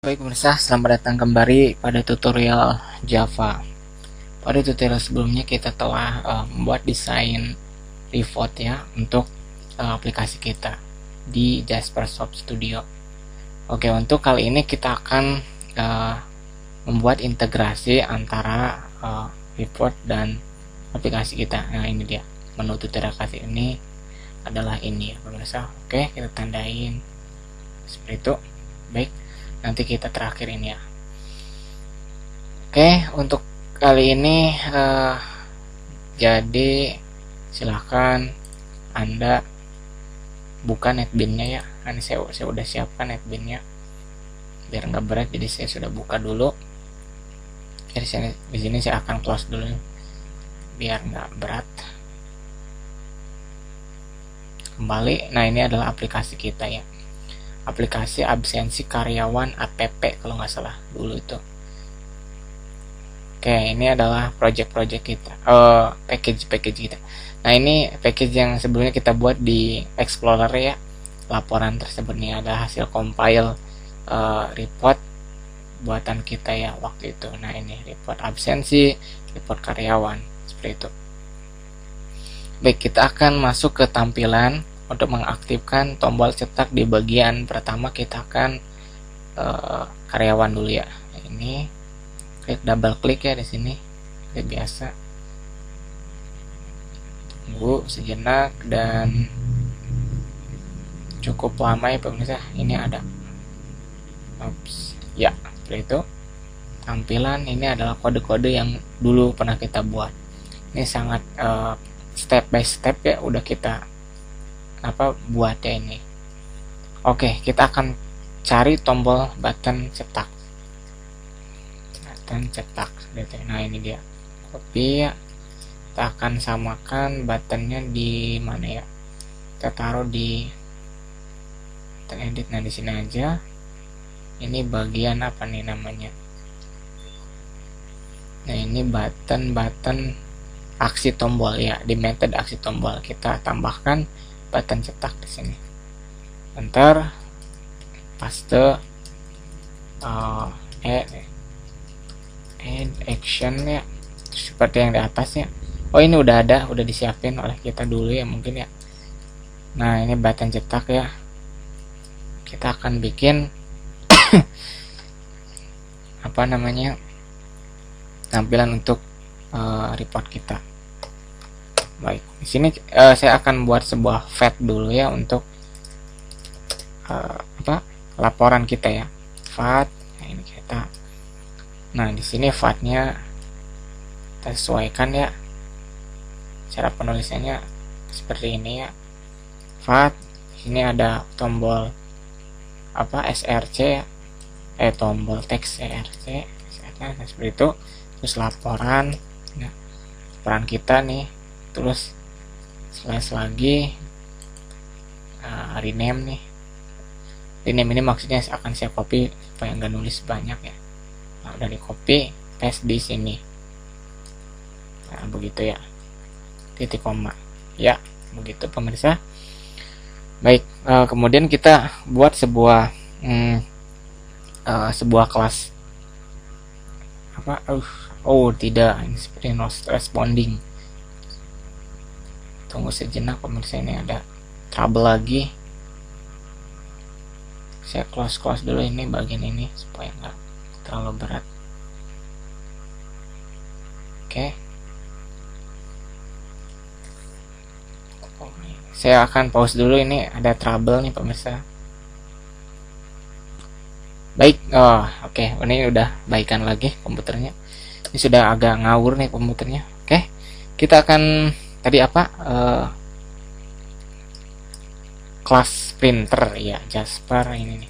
Baik pemirsa, selamat datang kembali pada tutorial Java. Pada tutorial sebelumnya kita telah membuat desain report ya untuk aplikasi kita di Jaspersoft Studio. Oke, untuk kali ini kita akan membuat integrasi antara report dan aplikasi kita. Nah, ini dia menu tutorial kali ini adalah ini ya pemirsa. Oke, kita tandain seperti itu. Baik, nanti kita terakhir ini ya. Oke, untuk kali ini jadi silahkan Anda buka netbinnya ya. Ini saya udah siapkan netbinnya biar nggak berat, jadi saya sudah buka dulu. Jadi di sini saya akan close dulu biar nggak berat. Kembali, nah ini adalah aplikasi kita ya, aplikasi absensi karyawan APP kalau nggak salah dulu itu. Oke, ini adalah project kita, package kita. Nah, ini package yang sebelumnya kita buat di Explorer ya. Laporan tersebut ini ada hasil compile report buatan kita ya waktu itu. Nah, ini report absensi, report karyawan seperti itu. Baik, kita akan masuk ke tampilan. Untuk mengaktifkan tombol cetak di bagian pertama kita akan karyawan dulu ya. Nah, ini double klik ya di sini seperti biasa. Tunggu sejenak dan cukup lama ya pemirsa. Ini ada ya seperti itu. Tampilan ini adalah kode-kode yang dulu pernah kita buat. Ini sangat step by step ya, udah kita buat ya ini. Oke, kita akan cari tombol button cetak. Nah, ini dia. Copy ya. Kita akan samakan buttonnya di mana ya? Kita taruh di edit. Nah, di sini aja. Ini bagian apa nih namanya? Nah, ini button aksi tombol ya, di method aksi tombol kita tambahkan button cetak di sini. Enter, paste, add action ya, seperti yang di atas ya. Oh, ini udah disiapin oleh kita dulu ya mungkin ya. Nah, ini button cetak ya. Kita akan bikin tampilan untuk report kita. Baik, di sini saya akan buat sebuah fat dulu ya untuk laporan kita ya. Fat, nah ini kita. Nah, di sini fatnya kita sesuaikan ya. Cara penulisannya seperti ini ya. Fat, ini ada tombol src ya. Tombol teks src, nah, seperti itu. Terus laporan, nah, laporan kita nih. Terus slash lagi rename nih. Rename ini maksudnya akan saya copy supaya nggak nulis banyak ya. Nah, udah di copy, paste di sini. Nah, begitu ya. Titik koma. Ya, begitu pemirsa. Baik, kemudian kita buat sebuah kelas tidak, ini seperti not responding. Tunggu sejenak pemirsa, ini ada trouble lagi. Saya close dulu ini bagian ini supaya nggak terlalu berat. Oke. Saya akan pause dulu, ini ada trouble nih pemirsa. Baik, oke. Ini udah baikan lagi komputernya. Ini sudah agak ngawur nih komputernya. Oke. Kita akan tadi kelas printer ya, Jasper ini nih.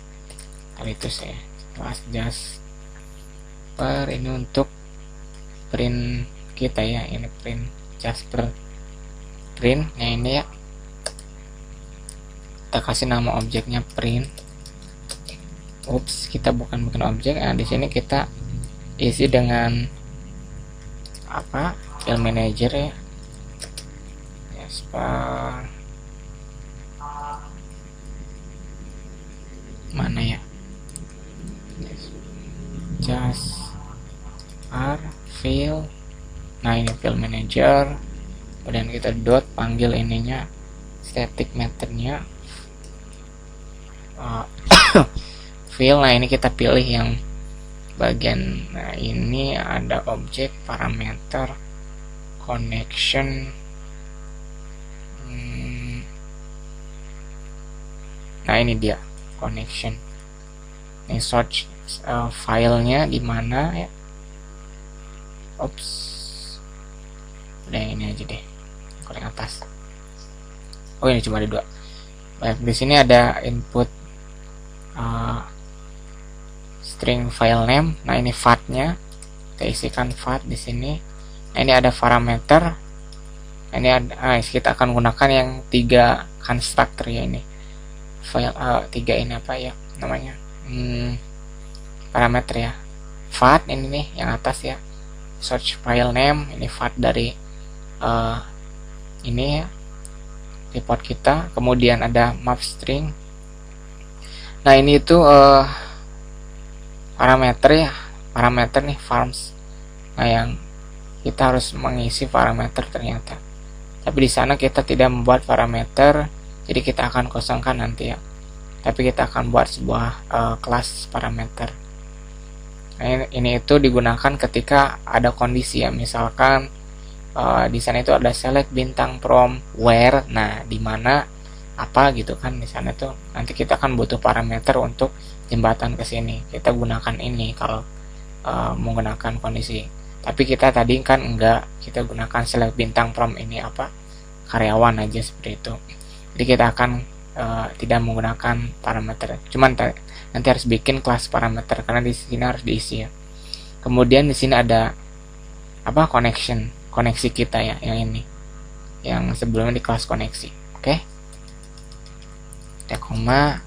Tadi itu saya kelas Jasper ini untuk print kita ya, ini print Jasper print. Nah, ini ya. Kita kasih nama objeknya print. Kita bukan bikin objek. Nah, di sini kita isi dengan file manager ya. Jasper mana ya? task r file. Nah ini file manager, kemudian kita dot panggil ininya static methodnya file. Nah ini kita pilih yang bagian, nah ini ada objek parameter connection. Nah ini dia connection. Ini search filenya di mana ya. Ops, udah ini aja deh, paling atas. Oh ini cuma ada 2. Baik, di sini ada input string file name. Nah ini fat-nya, kita isikan fat di sini. Nah ini ada parameter. Nah, ini ada, kita akan gunakan yang 3 constructor ya ini. File 3 ini apa ya namanya? Parameter ya. Fat ini nih yang atas ya. Search file name, ini fat dari ini ya, report kita. Kemudian ada map string. Nah ini itu parameter ya, parameter nih farms. Nah yang kita harus mengisi parameter ternyata, tapi di sana kita tidak membuat parameter, jadi kita akan kosongkan nanti ya. Tapi kita akan buat sebuah kelas parameter. Nah, ini itu digunakan ketika ada kondisi ya, misalkan di sana itu ada select bintang from where. Nah di mana apa gitu kan, di sana tuh nanti kita akan butuh parameter untuk jembatan ke sini. Kita gunakan ini kalau menggunakan kondisi. Tapi kita tadi kan enggak, kita gunakan select bintang from ini apa, karyawan aja seperti itu. Jadi kita akan tidak menggunakan parameter. Cuman nanti harus bikin kelas parameter karena di sini harus diisi ya. Kemudian di sini ada apa, koneksi kita ya, yang ini, yang sebelumnya di kelas koneksi. Oke, kita koma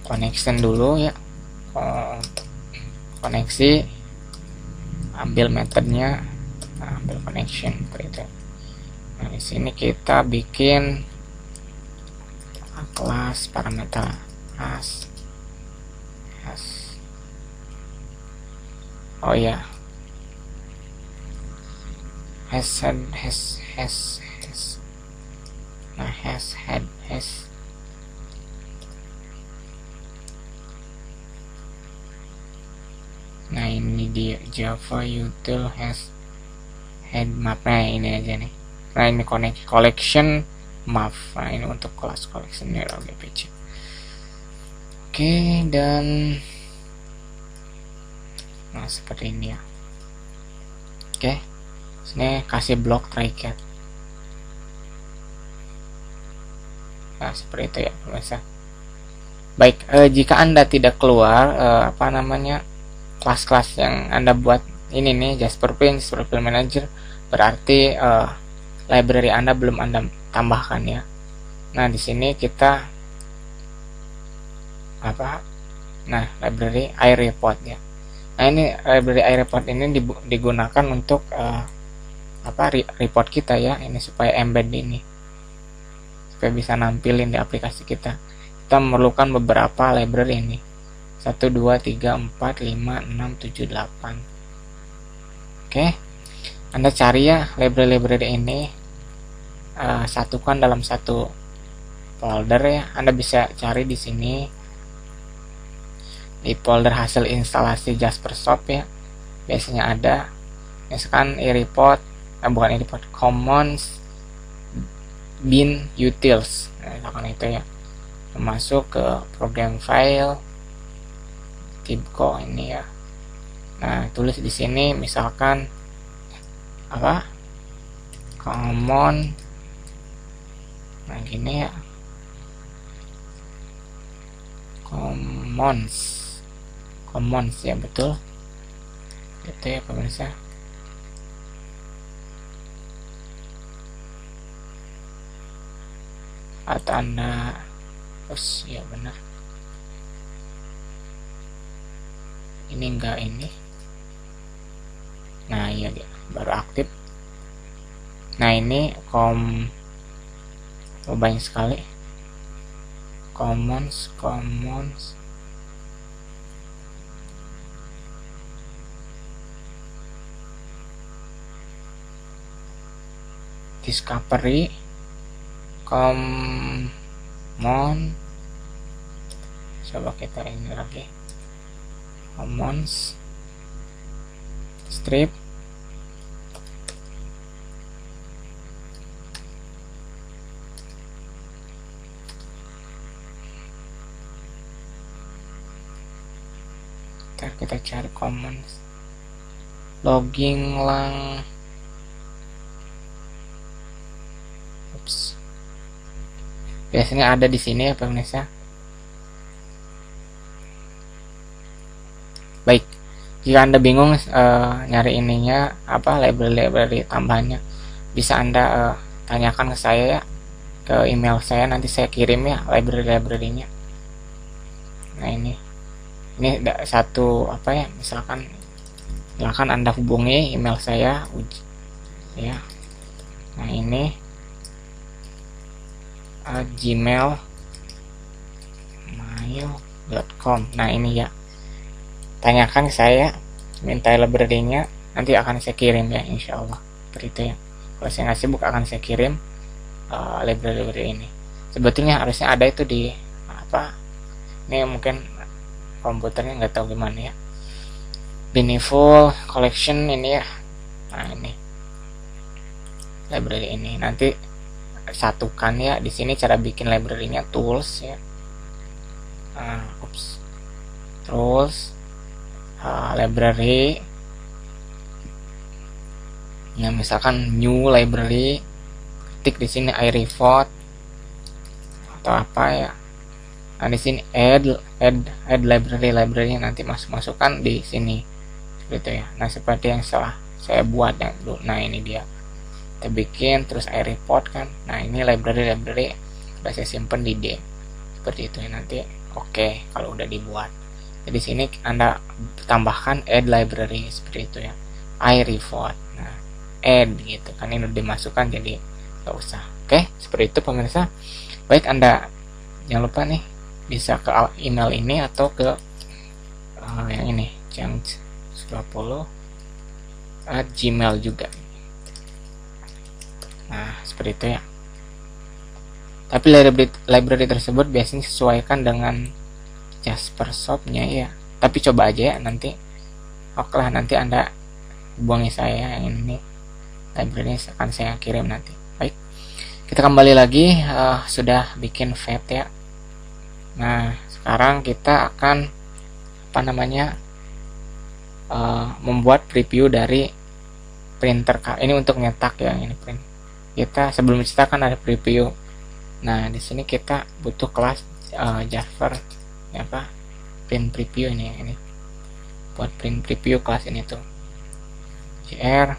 connection dulu ya. Koneksi, ambil metodenya, ambil connection seperti itu. Nah di sini kita bikin kelas parameter as. Oh ya, has. Nah has. Nah ini di Java util has head map. Nah ini aja nih. Nah ini collection map. Nah ini untuk kelas collection LGPC. Oke, dan nah seperti ini ya. Oke, sini kasih blok try-cat. Nah seperti itu ya pemirsa. Baik, jika Anda tidak keluar apa namanya kelas-kelas yang Anda buat ini nih, Jasper File Manager, berarti library Anda belum Anda tambahkan ya. Nah di sini kita apa, nah library iReport ya. Nah ini library iReport ini digunakan untuk apa, report kita ya, ini supaya embed ini, supaya bisa nampilin di aplikasi kita. Kita memerlukan beberapa library ini, 1, 2, 3, 4, 5, 6, 7, 8. Oke, Anda cari ya library ini, satukan dalam satu folder ya. Anda bisa cari di sini di folder hasil instalasi Jaspersoft ya, biasanya ada misalkan iReport, bukan iReport, commons bin utils. Nah, misalkan itu ya, masuk ke program file Tibco ini ya. Nah tulis di sini misalkan apa, common, nah gini ya, commons ya, betul itu ya pemirsa. Atau Anda ya benar, ini enggak ini. Nah iya dia baru aktif. Nah ini banyak sekali commons. discovery common, coba kita ini lagi, commons strip kita cari commons logging lang. Ups. Biasanya ada di sini ya pemirsa. Baik, jika Anda bingung nyari ininya apa library tambahannya, bisa Anda tanyakan ke saya ya, ke email saya, nanti saya kirim ya library-nya. Nah ini satu apa ya, misalkan Anda hubungi email saya ya. Nah ini gmail.com. Nah ini ya, tanyakan saya, minta library-nya, nanti akan saya kirim ya, insya Allah. Seperti itu ya. Kalau saya nggak sibuk akan saya kirim library ini. Sebetulnya harusnya ada itu di apa? Ini mungkin komputernya nggak tahu gimana ya. Beneficial collection ini ya. Nah ini library ini, nanti satukan ya. Di sini cara bikin library-nya tools ya. Tools library. Ya misalkan new library, ketik di sini iReport atau apa ya. Nah di sini add library nanti masukkan di sini seperti ya. Nah seperti yang setelah saya buat yang dulu. Nah ini dia, kita bikin terus iReport kan. Nah ini library udah saya simpen di D seperti itu ya. Nanti oke kalau udah dibuat. Jadi sini Anda tambahkan add library seperti itu ya, iReport. Nah add gitu kan, ini udah dimasukkan jadi nggak usah. Oke seperti itu pemirsa. Baik, Anda jangan lupa nih bisa ke email ini atau ke yang ini jang20@gmail juga. Nah seperti itu ya. Tapi library tersebut biasanya sesuaikan dengan Jaspersoft-nya ya. Tapi coba aja ya nanti. Oke lah, nanti Anda hubungi saya yang ini, library akan saya kirim nanti. Baik, kita kembali lagi, sudah bikin vet ya. Nah sekarang kita akan membuat preview dari printer. Ini untuk nyetak ya, ini print. Kita sebelum mencetak kan ada preview. Nah di sini kita butuh kelas Jasper ya, print preview ini buat print preview kelas ini tuh JR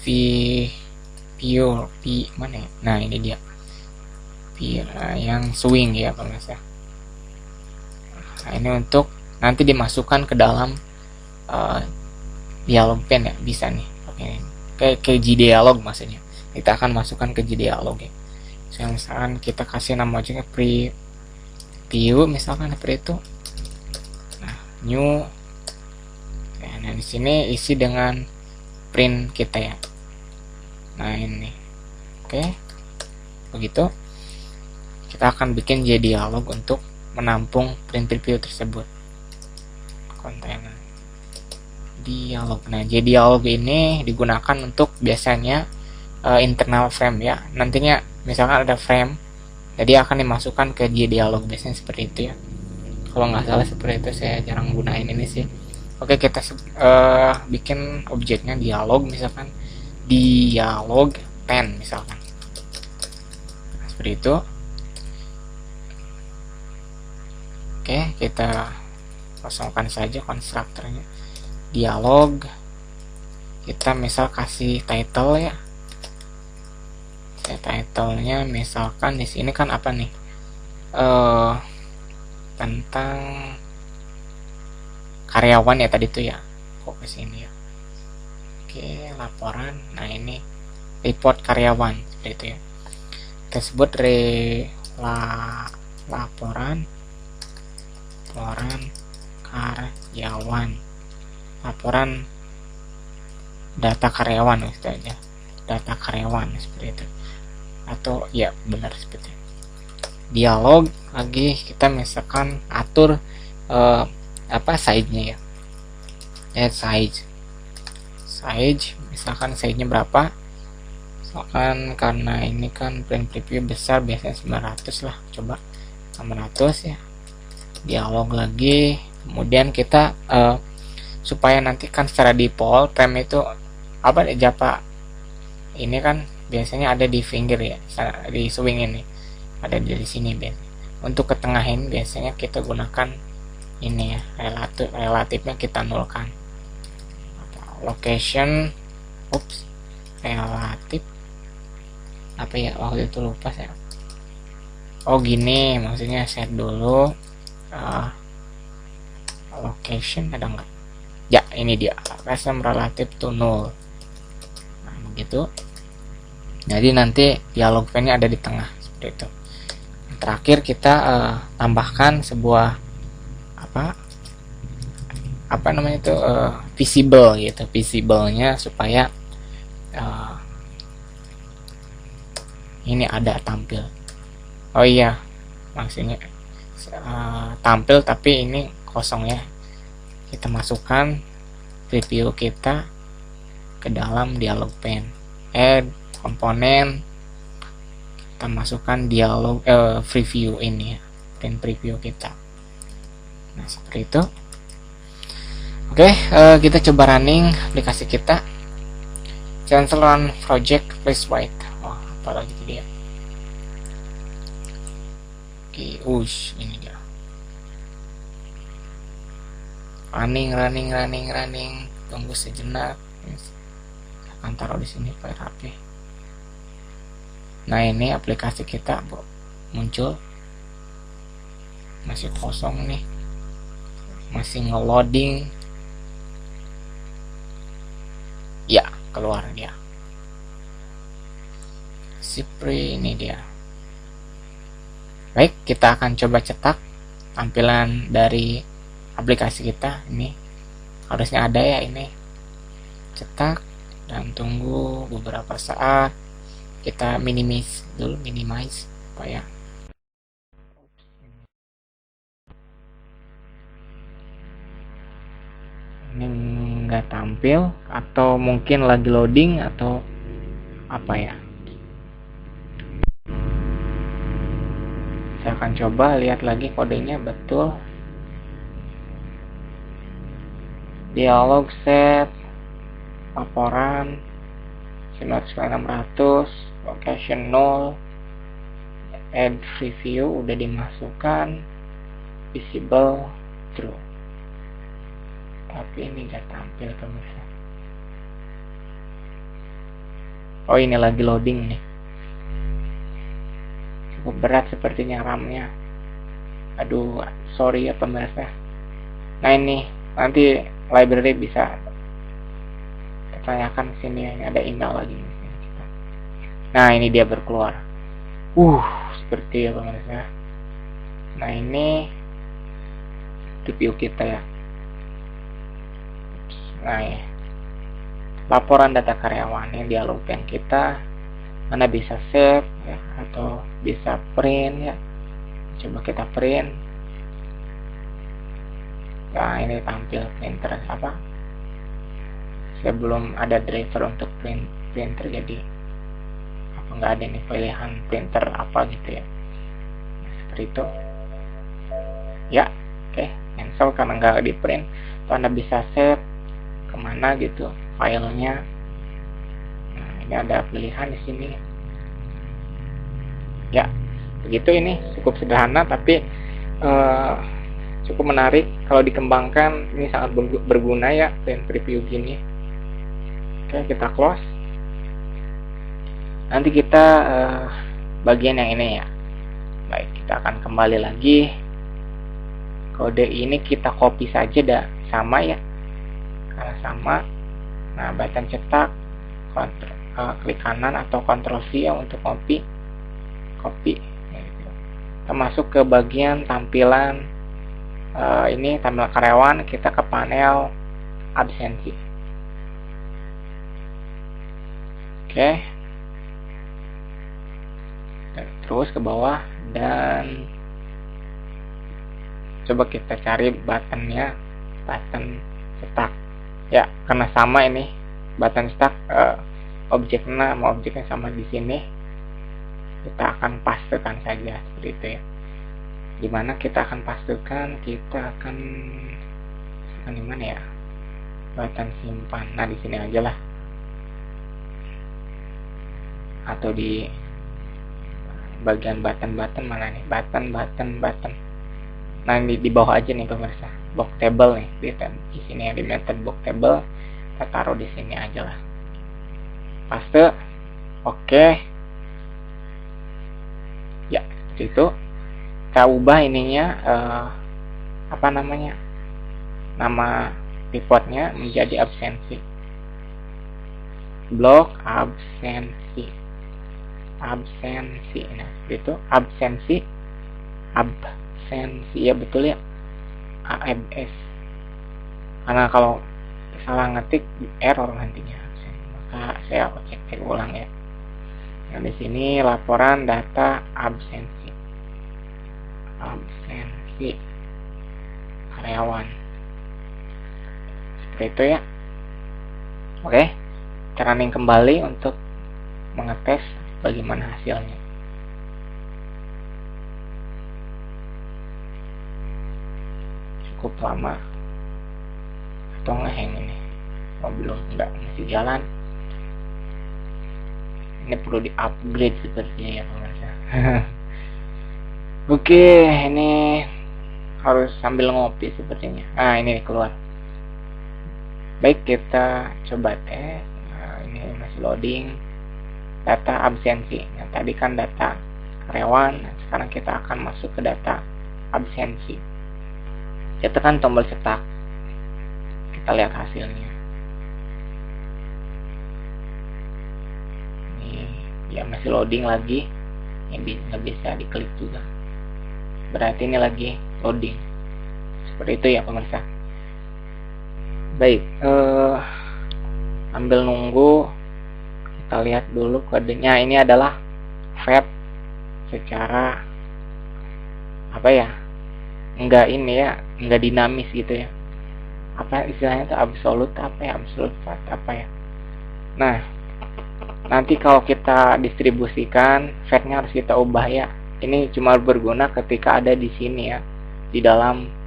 view mana ya. Nah ini dia yang swing ya pemirsa. Nah ini untuk nanti dimasukkan ke dalam dialog pen ya, bisa nih kayak G dialog, maksudnya kita akan masukkan ke G dialog ya. Misalkan kita kasih nama aja preview misalkan seperti itu. Nah new ya, nah di sini isi dengan print kita ya. Nah ini oke, begitu kita akan bikin J dialog untuk menampung print preview tersebut. Kontainer dialog. Nah J dialog ini digunakan untuk biasanya internal frame ya. Nantinya misalkan ada frame, jadi akan dimasukkan ke J dialog, biasanya seperti itu ya. Kalau nggak salah seperti itu, saya jarang gunain ini sih. Oke, kita bikin objeknya dialog, misalkan dialog pen misalkan. Nah, seperti itu. Oke, kita kosongkan saja konstruktornya. Dialog, kita misal kasih title ya. Title-nya misalkan di sini kan apa nih? Tentang karyawan ya tadi tuh ya. Kok ke sini ya? Oke, laporan. Nah, ini report karyawan seperti itu ya. Kita sebut laporan karyawan. Laporan data karyawan istilahnya. data karyawan seperti itu, atau ya benar seperti itu. Dialog lagi kita misalkan atur size-nya ya, size misalkan size-nya berapa, misalkan karena ini kan print preview besar biasanya 900 lah, coba 600 ya. Dialog lagi, kemudian kita supaya nanti kan secara default frame itu Java ini kan biasanya ada di finger ya, di swing ini ada di sini biasanya. Untuk ketengahin biasanya kita gunakan ini ya, relatifnya kita nolkan. Location relatif apa ya, waktu itu lupa saya. Oh gini maksudnya, set dulu location ada nggak ya, ini dia custom relative to null. Nah begitu, jadi nanti dialog pane-nya ada di tengah seperti itu. Terakhir kita tambahkan sebuah apa namanya itu visible gitu, visible-nya supaya ini ada tampil. Oh iya maksudnya tampil tapi ini kosong ya, kita masukkan preview kita ke dalam dialog pane, add komponen, kita masukkan dialog preview ini ya, print preview kita. Nah seperti itu. Oke, kita coba running aplikasi kita. Cancel run project, please wait. Wah, apa lagi dia? Oke, ini dia. Running. Tunggu sejenak. Akan taruh di sini file HP. Nah, ini aplikasi kita muncul. Masih kosong nih. Masih ngeloading. Ya, keluar dia. Sipri ini dia. Baik, kita akan coba cetak tampilan dari aplikasi kita. Ini harusnya ada ya, ini cetak dan tunggu beberapa saat. Kita minimize dulu, supaya ini nggak tampil, atau mungkin lagi loading atau apa ya. Saya akan coba lihat lagi kodenya betul. Dialog set, laporan 900, location 0, add review udah dimasukkan, visible true, tapi ini gak tampil pemirsa. Oh ini lagi loading nih, cukup berat sepertinya RAM-nya. Aduh sorry ya pemirsa. Nah ini nanti library bisa tanyakan sini, ada email lagi. Nah ini dia berkeluar. Seperti ya pemirsa. Nah ini review kita ya. Nah ya, laporan data karyawan yang dialog pane kita, mana bisa save ya, atau bisa print ya. Coba kita print. Nah ini tampil printer apa, saya belum ada driver untuk printer, jadi apa nggak ada nih pilihan printer apa gitu ya. Nah, seperti itu ya. Oke, cancel karena nggak di print. Atau Anda bisa save kemana gitu filenya. Nah ini ada pilihan di sini ya. Begitu, ini cukup sederhana tapi cukup menarik kalau dikembangkan. Ini sangat berguna ya, print preview gini. Oke, kita close. Nanti kita bagian yang ini ya. Baik, kita akan kembali lagi. Kode ini kita copy saja, dah sama ya, karena sama. Nah button cetak, klik kanan atau Ctrl V ya untuk copy. Kita masuk ke bagian tampilan. Ini tampilan karyawan, kita ke panel absensi. Oke, terus ke bawah dan coba kita cari buttonnya, button start ya, karena sama ini button start, objeknya sama objeknya sama di sini, kita akan pastekan saja seperti itu ya. Dimana kita akan pastekan, kita akan di mana ya, button simpan. Nah di sini aja lah, atau di bagian button mana nih, button. Nah di bawah aja nih pemirsa, box table nih, di sini ya, di method box table kita taruh di sini aja lah, paste. Oke ya, seperti itu. Kita ubah ininya, apa namanya, nama pivotnya menjadi absensi, blok absensi. Nah itu absensi ya, betul ya, ABS, karena kalau salah ngetik error nantinya, maka saya cek ulang ya. Nah di sini laporan data absensi karyawan, seperti itu ya. Oke, kita running kembali untuk mengetes bagaimana hasilnya. Cukup lama atau ngehang ini? Oh belum, enggak, masih jalan. Ini perlu di upgrade sepertinya ya pemirsa. Oke, ini harus sambil ngopi sepertinya. Nah ini keluar. Baik, kita coba tes. Nah, ini masih loading data absensi. Nah tadi kan data karyawan, sekarang kita akan masuk ke data absensi. Kita tekan tombol cetak, kita lihat hasilnya. Ini ya masih loading lagi, ini nggak bisa diklik juga, berarti ini lagi loading. Seperti itu ya pemirsa. Baik, sambil nunggu kita lihat dulu kodenya. Ini adalah fat secara apa ya, enggak ini ya, enggak dinamis gitu ya, apa istilahnya itu, absolute apa ya, absolute fat apa ya. Nah nanti kalau kita distribusikan, fatnya harus kita ubah ya. Ini cuma berguna ketika ada di sini ya, di dalam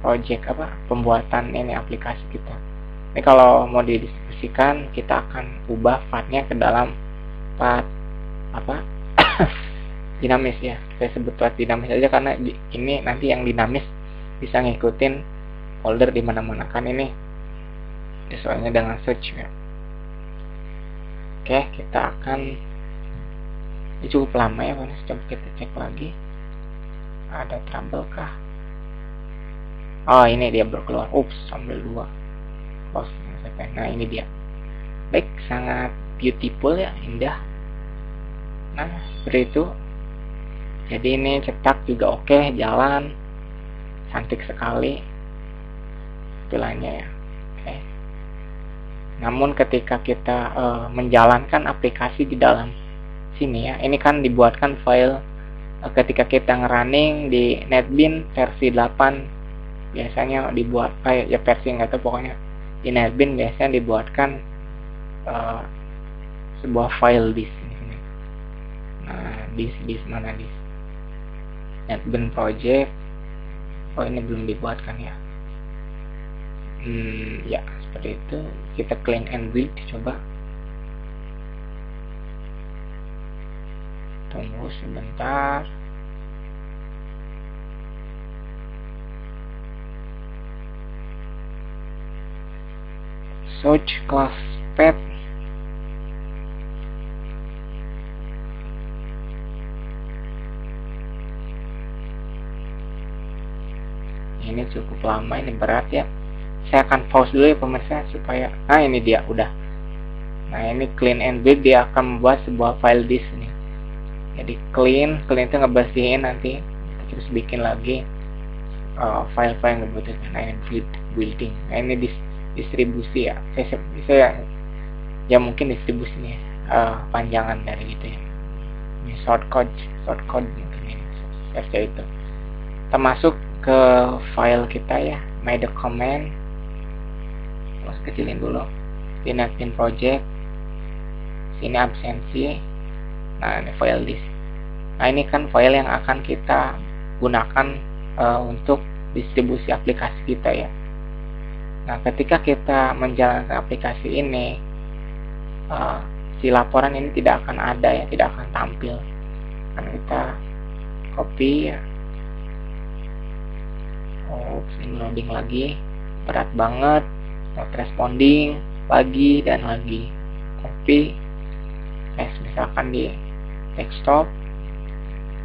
project apa, pembuatan ini aplikasi kita. Ini kalau mau didistribusikan, kita akan ubah fatnya ke dalam fat apa dinamis ya. Saya sebut fat dinamis aja karena ini nanti yang dinamis bisa ngikutin folder di mana-mana, kan ini sesuainya dengan search ya. Oke, kita akan, ini cukup lama ya, coba kita cek lagi, ada trouble kah? Oh ini dia berkeluar, ups, sambil 2. Nah ini dia. Baik, sangat beautiful ya, indah. Nah seperti itu. Jadi ini cetak juga oke, jalan cantik sekali istilahnya ya. Oke. Namun ketika kita menjalankan aplikasi di dalam sini ya, ini kan dibuatkan file ketika kita ngerunning di NetBeans versi 8 biasanya dibuat kayak ya, versi nggak tahu, pokoknya di NetBeans biasanya dibuatkan sebuah file disk. Nah disk mana disk? NetBeans project. Oh ini belum dibuatkan ya. Ya seperti itu. Kita clean and build, coba. Tunggu sebentar. Search class path. Ini cukup lama, ini berat ya. Saya akan pause dulu ya pemirsa supaya, nah ini dia udah. Nah ini clean and build, dia akan membuat sebuah file disk nih. Jadi clean itu ngebersihin, nanti terus bikin lagi file-file yang ngebutuhkan. Nah ini building. Nah ini distribusi ya. Saya ya mungkin distribusinya panjangan dari itu ya. Ini shortcode mungkin ini search itu. Kita masuk ke file kita ya, my document. Terus kecilin dulu. Sini admin project. Sini absensi. Nah, ini file list. Nah, ini kan file yang akan kita gunakan untuk distribusi aplikasi kita ya. Nah, ketika kita menjalankan aplikasi ini, si laporan ini tidak akan ada ya, tidak akan tampil. Kan kita copy ya. Ini loading lagi, berat banget, not responding, lagi dan lagi. Copy, paste misalkan di desktop.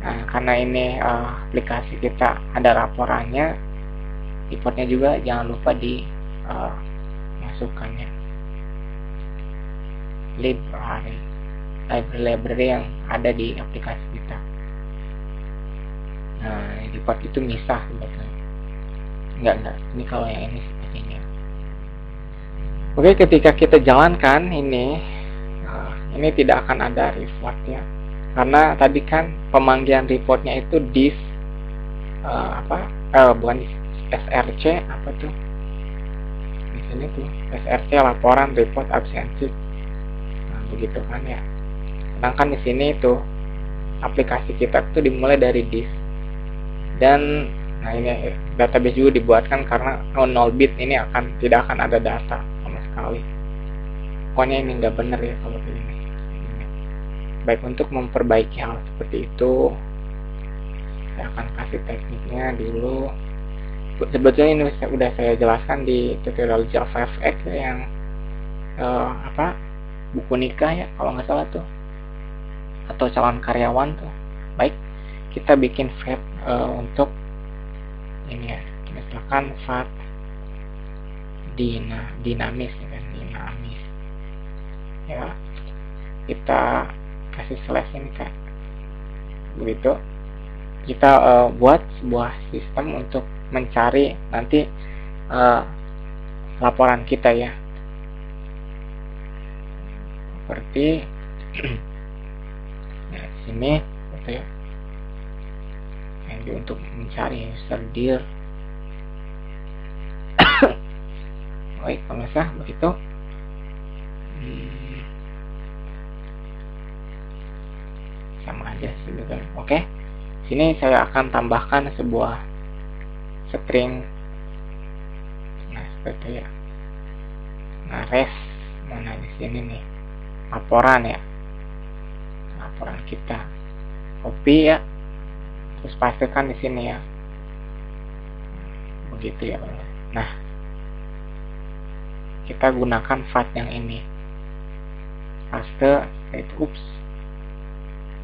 Nah, karena ini aplikasi kita ada laporannya, reportnya juga jangan lupa di masukkannya. Library yang ada di aplikasi kita. Nah, report itu misah sebetulnya. Enggak. Ini kalau yang ini sepertinya. Oke, ketika kita jalankan ini tidak akan ada report ya. Karena tadi kan pemanggilan reportnya itu this bukan SRC apa tuh? Di sini tuh SRC laporan report absensi. Nah, begitu kan ya. Sedangkan di sini itu aplikasi kita tuh dimulai dari this. Dan nah ini database juga dibuatkan karena 0 bit ini tidak akan ada data sama sekali. Pokoknya ini nggak benar ya kalau ini. Baik, untuk memperbaiki hal seperti itu, saya akan kasih tekniknya dulu. Sebetulnya ini sudah saya jelaskan di tutorial JavaFX yang buku nikah ya kalau nggak salah tuh, atau calon karyawan tuh. Baik, kita bikin fat untuk ini ya, misalkan fat dinamis ya, kita kasih slash ini kan, begitu kita buat sebuah sistem untuk mencari nanti laporan kita ya, seperti nah, sini gitu ya. Untuk mencari user dir. Baik, pemirsa, begitu. Sama aja sih gitu. Oke. Sini saya akan tambahkan sebuah string. Nah, seperti ya. Nah, res mana di sini nih? Laporan ya. Laporan kita. Copy ya. Terus pastekan di sini ya, begitu ya. Nah, kita gunakan fat yang ini, paste itu,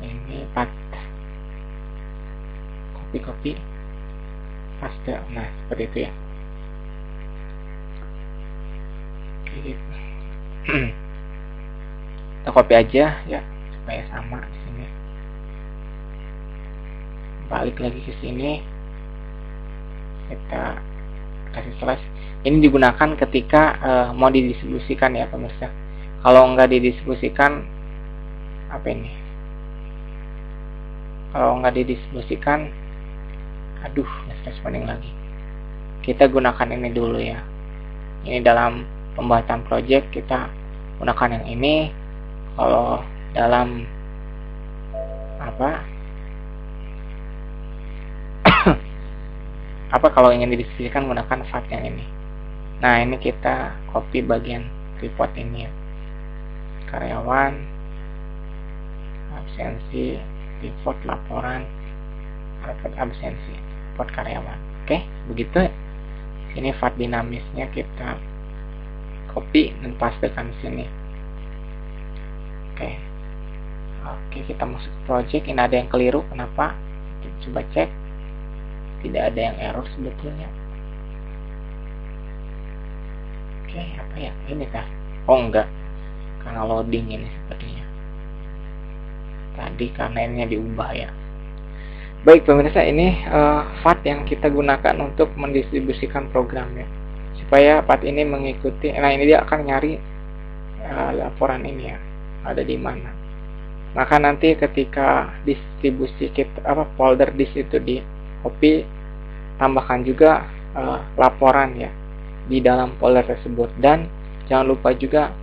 ini fat, copy paste. Nah, seperti itu ya. Kita copy aja ya supaya sama di sini. Balik lagi ke sini, kita kasih slash. Ini digunakan ketika mau didistribusikan ya pemirsa. Kalau nggak didistribusikan, apa ini? Kalau nggak didistribusikan, aduh, responding lagi. Kita gunakan ini dulu ya. Ini dalam pembuatan project kita gunakan yang ini. Kalau dalam kalau ingin didistribusikan gunakan fat yang ini. Nah, ini kita copy bagian report ini ya. Karyawan, absensi, report laporan, report absensi, report karyawan. Oke, begitu ya. Sini fat dinamisnya kita copy dan pastekan sini. Oke, kita masuk ke project. Ini ada yang keliru, kenapa? Coba cek. Tidak ada yang error sebetulnya. Oke, apa ya? Ini kah? Oh enggak, karena loading ini sepertinya. Tadi karena ini diubah ya. Baik pemirsa, ini fat yang kita gunakan untuk mendistribusikan programnya. Supaya fat ini mengikuti. Nah, ini dia akan nyari laporan ini ya, ada di mana. Maka nanti ketika distribusi kita folder disk itu di copy, tambahkan juga laporan ya di dalam folder tersebut, dan jangan lupa juga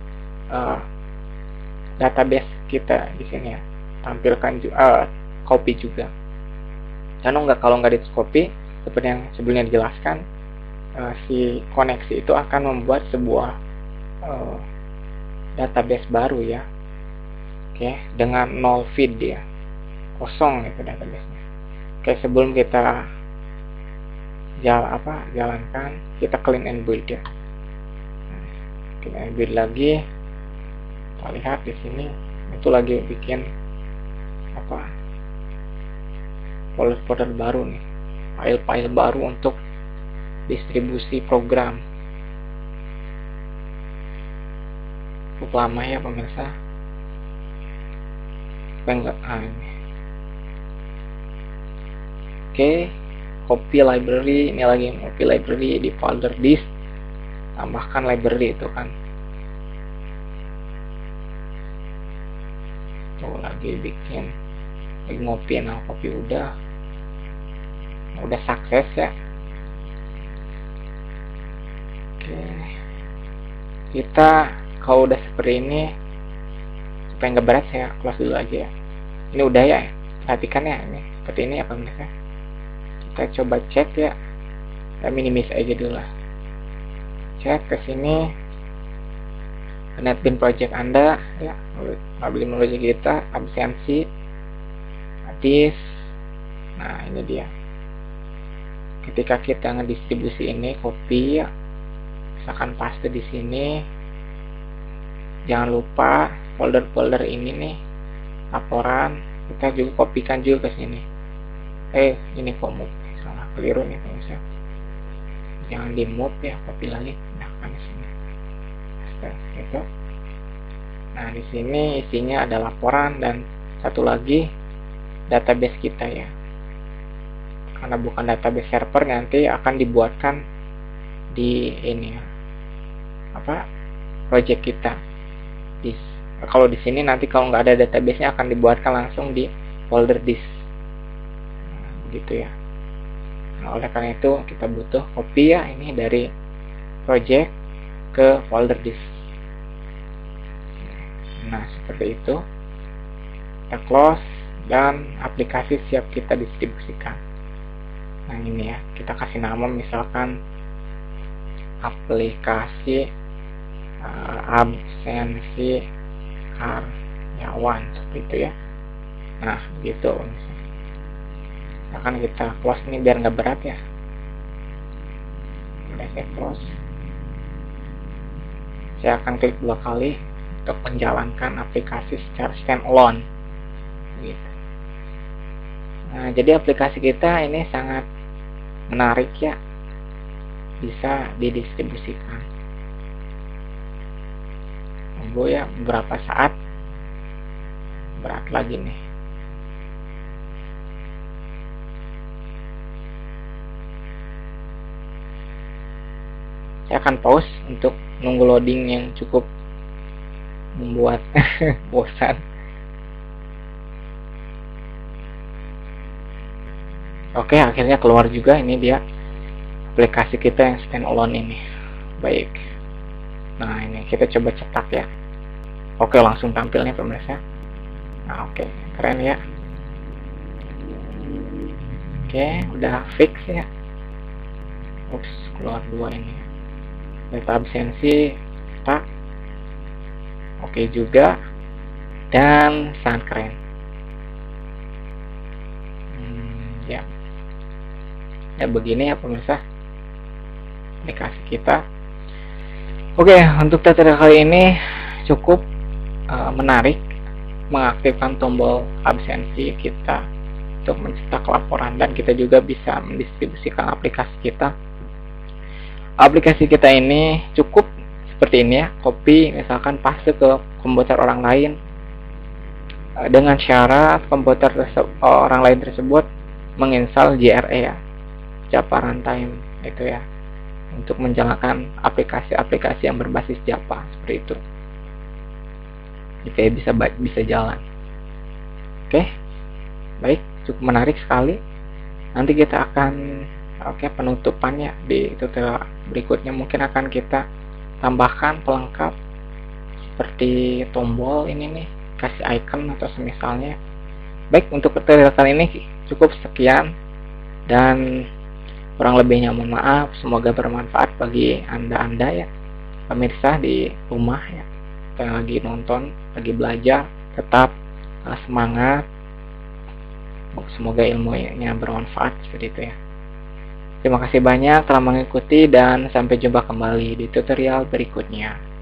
database kita di sini ya, tampilkan juga copy juga. Karena kalau nggak di copy, seperti yang sebelumnya dijelaskan, si koneksi itu akan membuat sebuah database baru ya. Oke, dengan 0 feed ya, kosong itu database-nya. Oke, sebelum kita jalankan, kita clean and build ya. Clean and build lagi. Kita lihat di sini itu lagi bikin folder baru nih, file-file baru untuk distribusi program. Cukup lama ya pemirsa. Ini. Oke, copy library, ini lagi copy library di folder disk, tambahkan library itu kan. Tuh lagi bikin, lagi ngopi, nah copy udah sukses ya. Oke, kita kalau udah seperti ini, supaya nggak berat, saya close dulu aja ya. Ini udah ya, perhatikan ya, ini seperti ini ya pemirsa. Kita coba cek ya, saya minimis aja dulu lah. Cek ke sini NetBeans project Anda ya, NetBeans project kita, absensi, disk. Nah ini dia. Ketika kita ngedistribusi ini, copy ya, misalkan paste di sini, jangan lupa folder-folder ini nih, laporan, kita juga kopikan juga ke sini. Ini kok move, salah, keliru nih pemirsa. Jangan di move ya, copy lagi, pindahkan di sini. Gitu. Nah di sini isinya ada laporan dan satu lagi database kita ya. Karena bukan database server, nanti akan dibuatkan di ini project kita. Kalau di sini nanti kalau nggak ada database-nya akan dibuatkan langsung di folder disk, gitu ya. Nah, oleh karena itu kita butuh copy ya, ini dari project ke folder disk. Nah seperti itu, kita close dan aplikasi siap kita distribusikan. Nah ini ya, kita kasih nama misalkan aplikasi absensi karyawan, seperti itu ya. Nah begitu, akan kita close ini biar nggak berat ya. Udah saya close, saya akan klik 2 kali untuk menjalankan aplikasi secara standalone gitu. Nah jadi aplikasi kita ini sangat menarik ya, bisa didistribusikan. Tunggu ya beberapa saat, berat lagi nih. Saya akan pause untuk nunggu loading yang cukup membuat bosan. Oke, akhirnya keluar juga, ini dia aplikasi kita yang standalone ini. Baik. Nah, ini kita coba cetak ya. Oke, langsung tampil nih pemirsa. Nah, oke, keren ya. Oke, udah fix ya. Ups, keluar 2 ini. Data absensi, tak. Oke juga, dan sangat keren. Ya. Ya begini ya pemirsa aplikasi kita. Oke, untuk tutorial kali ini cukup menarik, mengaktifkan tombol absensi kita untuk mencetak laporan, dan kita juga bisa mendistribusikan aplikasi kita. Aplikasi kita ini cukup seperti ini ya, copy misalkan paste ke komputer orang lain, dengan syarat komputer orang lain tersebut menginstal JRE ya, Java Runtime itu ya, untuk menjalankan aplikasi-aplikasi yang berbasis Java seperti itu. supaya bisa jalan. Oke, baik, cukup menarik sekali. Nanti kita akan penutupannya di tutorial berikutnya mungkin akan kita tambahkan pelengkap seperti tombol ini nih, kasih icon atau semisalnya. Baik, untuk tutorial kali ini cukup sekian, dan kurang lebihnya mohon maaf. Semoga bermanfaat bagi anda ya pemirsa di rumah ya, yang lagi nonton, lagi belajar. Tetap semangat, semoga ilmunya bermanfaat seperti itu ya. Terima kasih banyak telah mengikuti, dan sampai jumpa kembali di tutorial berikutnya.